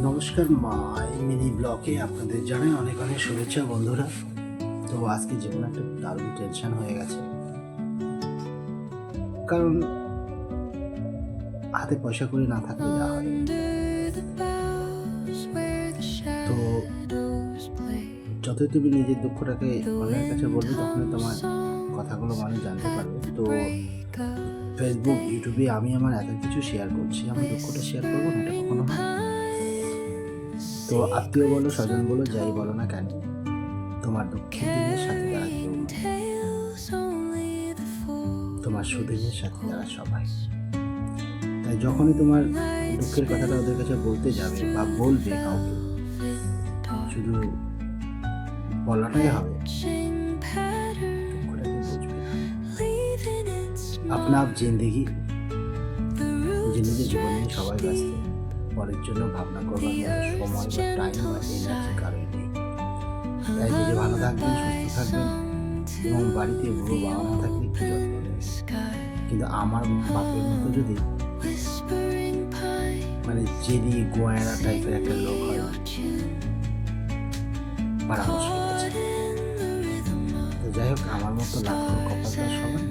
নমস্কার my mini ব্লগে আপনাদের জানাই অনেক অনেক শুভেচ্ছা বন্ধুরা। তো আজকে জীবনে একটা দারুণ টেনশন হয়ে গেছে, কারণ হাতে পয়সা কড়ি না থাকলে যা হয়। তো যতই তুমি নিজের দুঃখটাকে অন্যের কাছে বলবে, তখনই তোমার কথাগুলো মানুষ জানতে পারবে। তো ফেসবুক, ইউটিউবে আমি আমার এত কিছু শেয়ার করছি, আমার দুঃখটা শেয়ার করবো না, এটা কখনো হয়? তো আত্মীয় বলো, স্বজন বলো, যাই বলো না কেন, তোমার দুঃখের দিনের সাথে তারা কেউ নেই, তোমার সুদিনের সাথে তারা সবাই। তাই যখনই তোমার দুঃখের কথাটা ওদের কাছে বলতে যাবে বা বলবে কাউকে, শুধু বলাটাই হবে, দুঃখটাকে বুঝবে না। আপনা আপ জিন্দেগি, নিজের জীবন নিয়ে সবাই ব্যস্ত, পরের জন্য ভাবনা করবার মতো সময় বা টাইম বা এনার্জি কারোই নেই। তাই নিজে ভালো থাকবেন, সুস্থ থাকবেন, এবং বাড়িতে বুড়ো বাবা মা থাকলে একটু যত্ন নেবেন। কিন্তু আমার বাপের মতো যদি জেদি গোয়ারা টাইপের একটা লোক হয়, পারা মুশকিল আছে। তো যাই হোক, আমার মতো লাখ কপাল সবাই